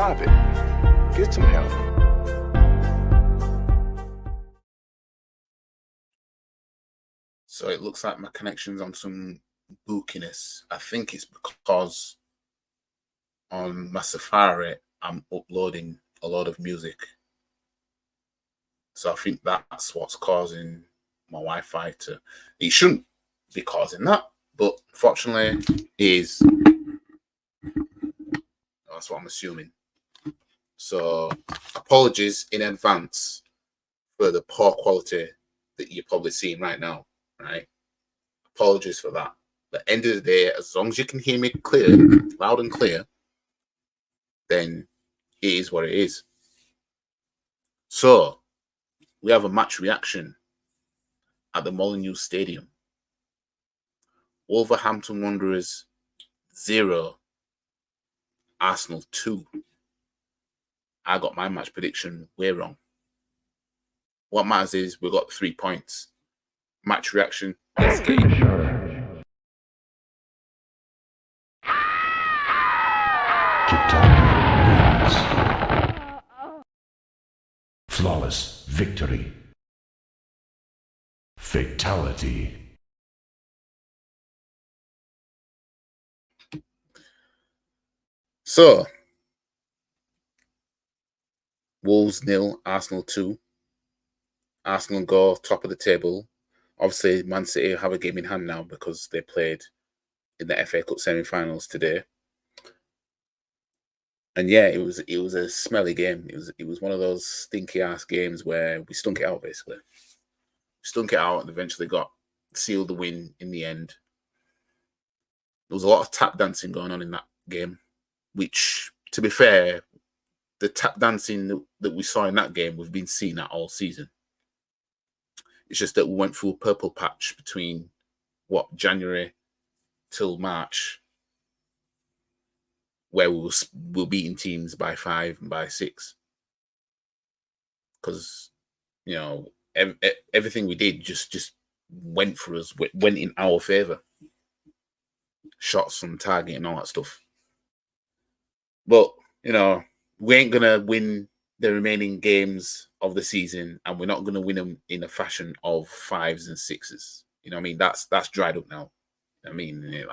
Stop it. Get some help. So it looks like my connection's on some bookiness. I think it's because on my Safari, I'm uploading a lot of music. So I think that's what's causing my Wi-Fi to... It shouldn't be causing that, but fortunately it is. That's what I'm assuming. So apologies in advance for the poor quality that you're probably seeing right now, right? Apologies for that. At the end of the day, as long as you can hear me clear, loud and clear, then it is what it is. So we have a match reaction at the Molineux Stadium. Wolverhampton Wanderers 0, Arsenal 2. I got my match prediction way wrong. What matters is we got 3 points. Match reaction. Let's get it. Flawless victory. Fatality. So, Wolves 0, Arsenal 2. Arsenal go top of the table. Obviously, Man City have a game in hand now because they played in the FA Cup semi-finals today. And yeah, it was a smelly game. It was one of those stinky ass games where we stunk it out basically. Stunk it out and eventually sealed the win in the end. There was a lot of tap dancing going on in that game, which, to be fair, the tap dancing that we saw in that game, we've been seeing that all season. It's just that we went through a purple patch between January till March, where we were beating teams by 5 and by 6, because everything we did just went for us, went in our favor. Shots on target and all that stuff. But we ain't gonna win the remaining games of the season, and we're not gonna win them in a fashion of 5s and 6s. You know what I mean? That's dried up now. I mean,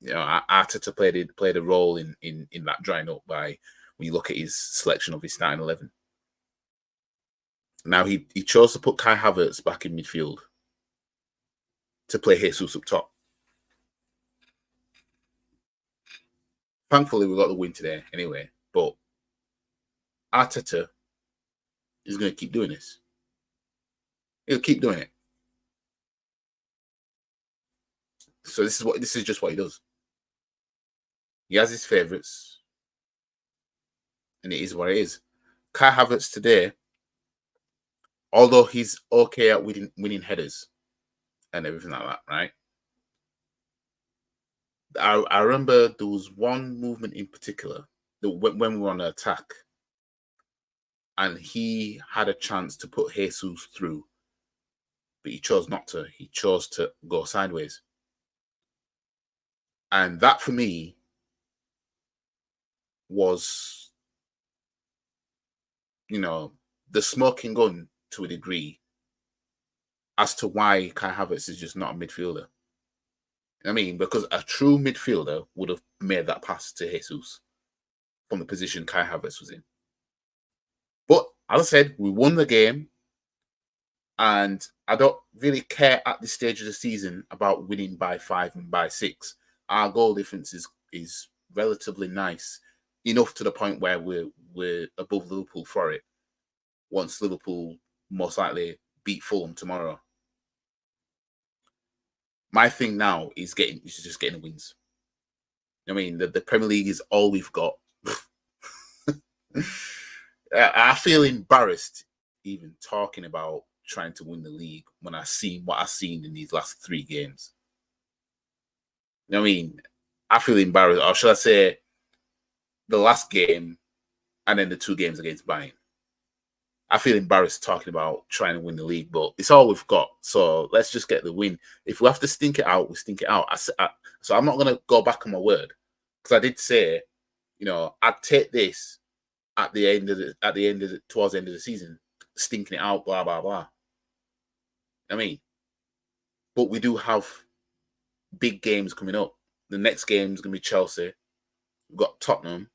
Arteta played a role in that drying up by when you look at his selection of his starting 11. Now he chose to put Kai Havertz back in midfield to play Jesus up top. Thankfully, we got the win today anyway, but Arteta is going to keep doing this. He'll keep doing it. So this is just what he does. He has his favourites, and it is what it is. Kai Havertz today, although he's okay at winning headers and everything like that, right? I remember there was one movement in particular that when we were on an attack, and he had a chance to put Jesus through, but he chose not to. He chose to go sideways. And that, for me, was, the smoking gun to a degree as to why Kai Havertz is just not a midfielder. I mean, because a true midfielder would have made that pass to Jesus from the position Kai Havertz was in. But as I said, we won the game, and I don't really care at this stage of the season about winning by 5 and by 6. Our goal difference is relatively nice, enough to the point where we're above Liverpool for it. Once Liverpool most likely beat Fulham tomorrow. My thing now is just getting wins. I mean, the Premier League is all we've got. I feel embarrassed even talking about trying to win the league when I see what I've seen in these last 3 games. I mean, I feel embarrassed, or should I say the last game and then the 2 games against Bayern. I feel embarrassed talking about trying to win the league, but it's all we've got. So let's just get the win. If we have to stink it out, we stink it out. So I'm not going to go back on my word, because I did say I'd take this towards the end of the season, stinking it out, blah blah blah. But we do have big games coming up. The next game is going to be Chelsea. We've got Tottenham.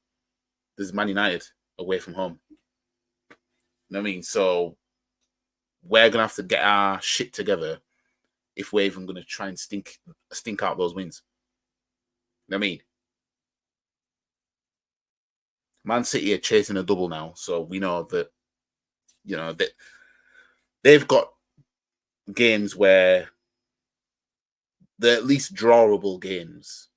There's Man United away from home. So we're gonna have to get our shit together if we're even gonna try and stink out those wins. Man City are chasing a double now, so we know that that they've got games where they're at least drawable games.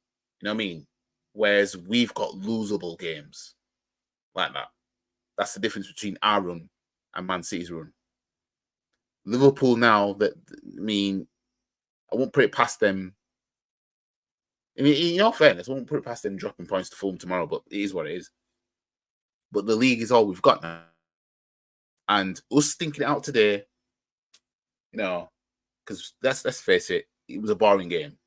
Whereas we've got losable games like that. That's the difference between our run and Man City's run. Liverpool now, I won't put it past them. In all fairness, I won't put it past them dropping points to Fulham tomorrow, but it is what it is. But the league is all we've got now. And us stinking it out today, because let's face it, it was a boring game.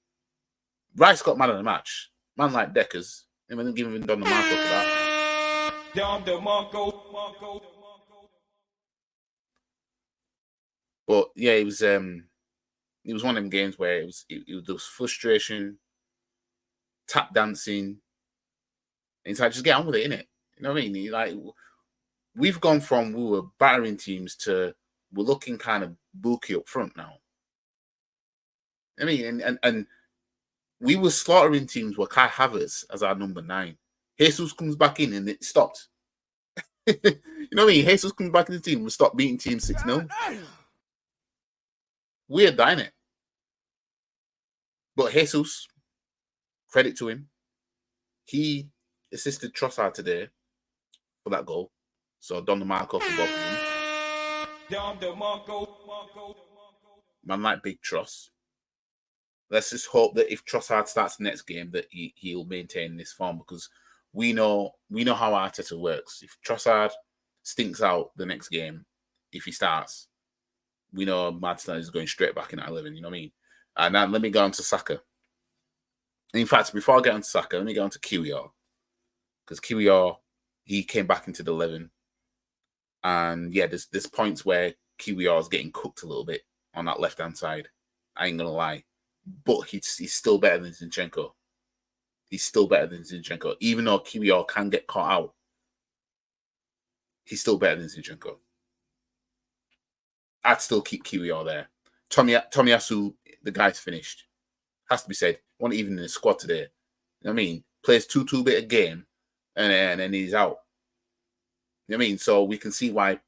Rice got man of the match. Man like Deckers. I didn't give him Don DeMarco for that. Don DeMarco. But yeah, it was one of them games where it was frustration, tap dancing. And it's like, just get on with it, innit? You know what I mean? Like, we've gone from we were battering teams to we're looking kind of bulky up front now. And we were slaughtering teams with Kai Havertz as our number 9. Jesus comes back in and it stopped. You know what I mean? Jesus comes back in the team, we stopped beating teams 6-0. We're dying it. But Jesus, credit to him, he assisted Trossard today for that goal. So Don DeMarco for both of them. Man like Big Tross. Let's just hope that if Trossard starts the next game, that he'll maintain this form, because we know how Arteta works. If Trossard stinks out the next game, if he starts, we know Madsen is going straight back in at 11. You know what I mean? And now let me go on to Saka. In fact, before I get on to Saka, let me go on to QER, because QER, he came back into the 11, and yeah, there's points where QER is getting cooked a little bit on that left hand side. I ain't gonna lie. But he's still better than Zinchenko. He's still better than Zinchenko. Even though QER can get caught out, he's still better than Zinchenko. I'd still keep QER there. Tomiyasu, the guy's finished. Has to be said. Wasn't even in the squad today. You know what I mean? Plays 2 bit a game and then he's out. You know what I mean? So we can see why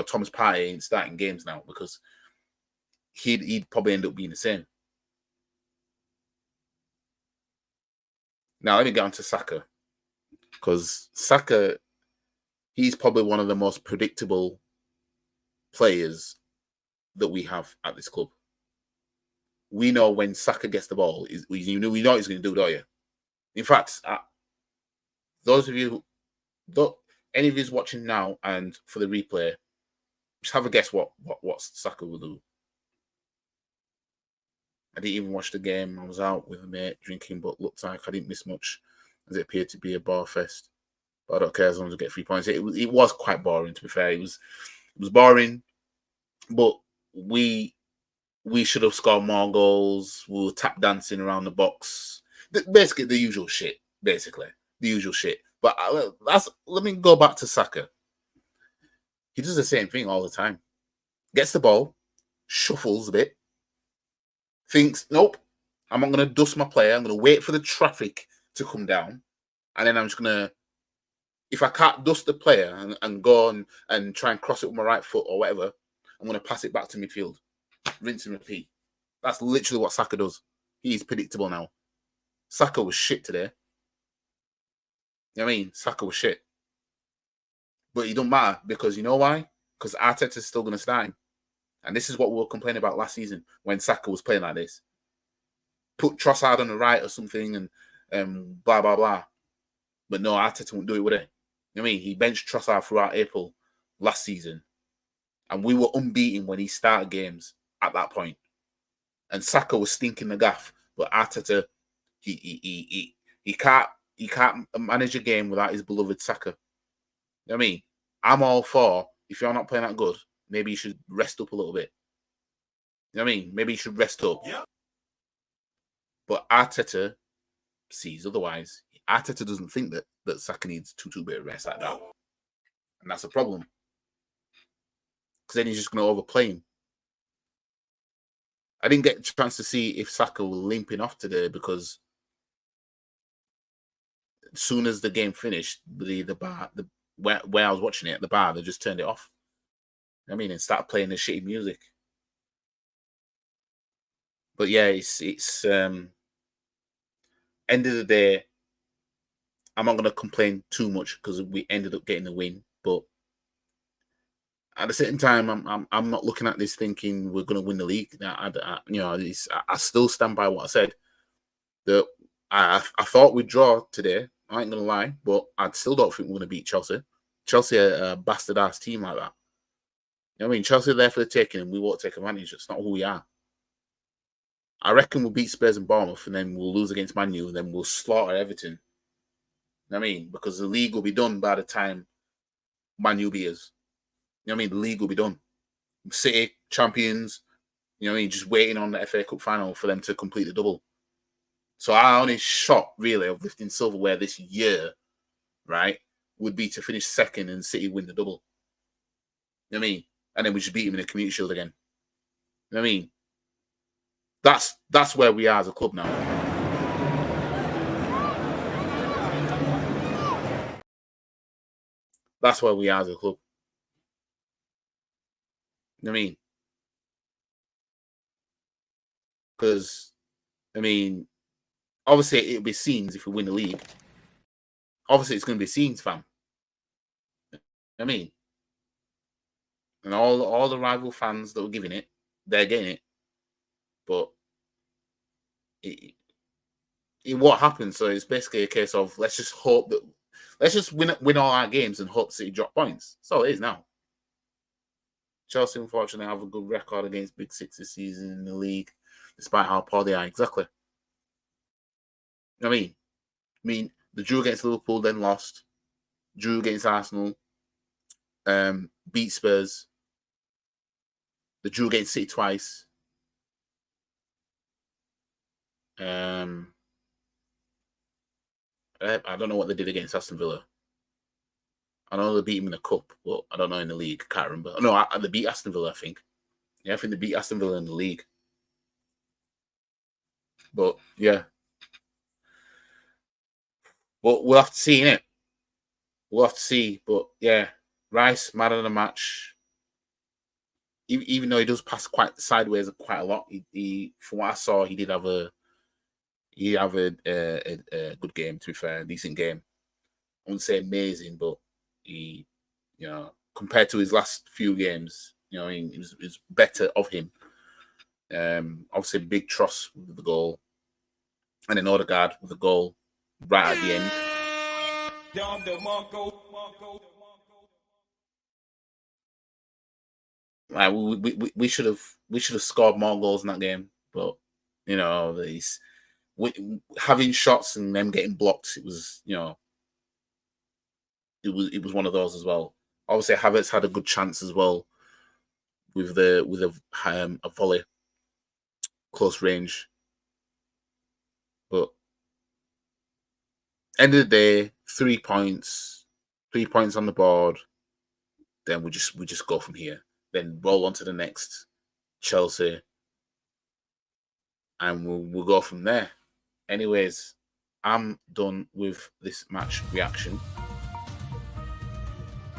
Thomas Partey ain't starting games now, because he'd probably end up being the same. Now, let me get on to Saka. Because Saka, he's probably one of the most predictable players that we have at this club. We know when Saka gets the ball, we know he's going to do it, don't you? In fact, those of you, any of you watching now and for the replay, just have a guess what Saka will do. I didn't even watch the game. I was out with a mate drinking, but looked like I didn't miss much, as it appeared to be a bar fest. But I don't care as long as I get 3 points. It was quite boring, to be fair. It was boring, but we should have scored more goals. We were tap dancing around the box. Basically, the usual shit. But let me go back to Saka. He does the same thing all the time. Gets the ball, shuffles a bit, thinks, nope, I'm not going to dust my player. I'm going to wait for the traffic to come down. And then I'm just going to, if I can't dust the player and go and try and cross it with my right foot or whatever, I'm going to pass it back to midfield. Rinse and repeat. That's literally what Saka does. He's predictable now. Saka was shit today. You know what I mean? Saka was shit. But it don't matter, because you know why? Because Arteta's still going to start him. And this is what we were complaining about last season when Saka was playing like this. Put Trossard on the right or something and blah, blah, blah. But no, Arteta won't do it, would he? You know what I mean? He benched Trossard throughout April last season. And we were unbeaten when he started games at that point. And Saka was stinking the gaff. But Arteta, he he can't manage a game without his beloved Saka. You know what I mean? I'm all for, if you're not playing that good, maybe you should rest up a little bit. You know what I mean? Maybe you should rest up. Yeah. But Arteta sees otherwise. Arteta doesn't think that Saka needs two bit of rest like that. And that's a problem. Because then he's just going to overplay him. I didn't get a chance to see if Saka was limping off today because as soon as the game finished, the bar, where I was watching it at the bar, they just turned it off. I mean, and started playing the shitty music. But yeah, it's end of the day, I'm not going to complain too much because we ended up getting the win. But at the same time, I'm not looking at this thinking we're going to win the league. I still stand by what I said. That I thought we'd draw today. I ain't going to lie, but I still don't think we're going to beat Chelsea. Chelsea are a bastard-ass team like that. You know what I mean? Chelsea are there for the taking and we won't take advantage. It's not who we are. I reckon we'll beat Spurs and Bournemouth and then we'll lose against Man U and then we'll slaughter Everton. You know what I mean? Because the league will be done by the time Man U beat us. You know what I mean? The league will be done. City, champions, you know what I mean? Just waiting on the FA Cup final for them to complete the double. So our only shot, really, of lifting silverware this year, right, would be to finish second and City win the double. You know what I mean? And then we just beat them in the Community Shield again. You know what I mean? That's where we are as a club now. That's where we are as a club. You know what I mean? Because, I mean, obviously it'll be scenes if we win the league. Obviously it's going to be scenes, fam. You know what I mean? And all the rival fans that were giving it, they're getting it. But it won't happen. So it's basically a case of let's just win all our games and hope City drop points. That's all it is now. Chelsea, unfortunately, have a good record against Big Six this season in the league, despite how poor they are. Exactly. You know what I mean, the drew against Liverpool, then lost. Drew against Arsenal. Beat Spurs. The drew against City twice. I don't know what they did against Aston Villa. I know they beat him in the cup, but I don't know in the league. Can't remember. No, they beat Aston Villa, I think. Yeah, I think they beat Aston Villa in the league. But yeah. But we'll have to see, innit? We'll have to see. But yeah, Rice, man of the match. Even though he does pass quite sideways quite a lot, he from what I saw, he did have a good game, to be fair, a decent game. I wouldn't say amazing, but he, compared to his last few games, it was better of him. Obviously, big Tross with the goal, and then Odegaard with the goal right at the end. Like we should have scored more goals in that game, but having shots and them getting blocked, it was it was one of those as well. Obviously, Havertz had a good chance as well with a volley, close range. But end of the day, 3 points on the board. Then we just go from here. Then roll on to the next Chelsea, and we'll go from there. Anyways, I'm done with this match reaction.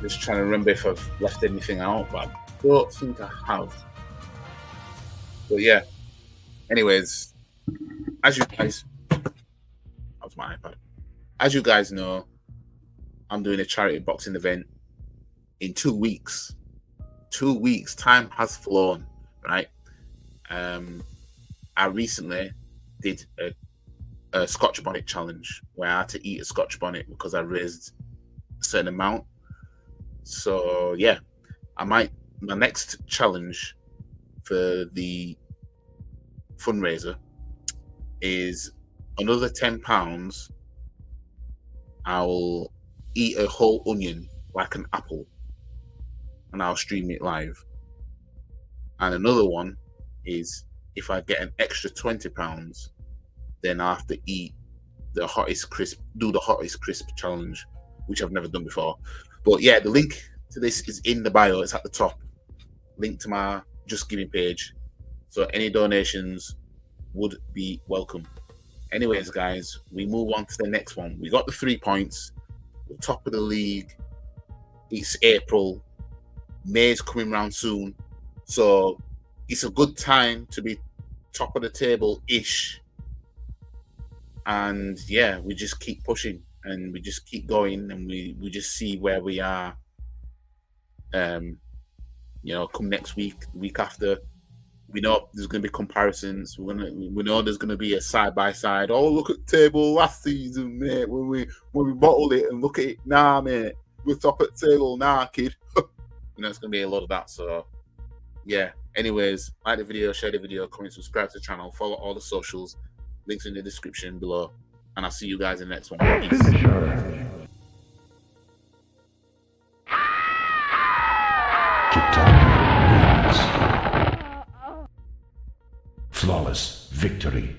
Just trying to remember if I've left anything out, but I don't think I have. But yeah. Anyways, as you guys, that was my iPad. As you guys know, I'm doing a charity boxing event in 2 weeks. 2 weeks, time has flown, right? I recently did a Scotch bonnet challenge where I had to eat a Scotch bonnet because I raised a certain amount. So yeah, my next challenge for the fundraiser is another £10 I'll eat a whole onion like an apple, and I'll stream it live. And another one is if I get an extra £20, then I have to eat the hottest crisp, do the hottest crisp challenge, which I've never done before. But yeah, the link to this is in the bio. It's at the top. Link to my Just Giving page. So any donations would be welcome. Anyways, guys, we move on to the next one. We got the 3 points. We're top of the league. It's April. May's coming round soon. So it's a good time to be top of the table-ish. And yeah, we just keep pushing and we just keep going and we just see where we are. Come next week, the week after. We know there's going to be comparisons. We know there's going to be a side by side. Oh, look at the table last season, mate. When we bottled it and look at it now, mate. We're top at the table now, kid. It's going to be a lot of that. So yeah. Anyways, like the video, share the video, comment, subscribe to the channel, follow all the socials. Links in the description below. And I'll see you guys in the next one. Peace. Finisher. Keep time. Relax. Flawless victory.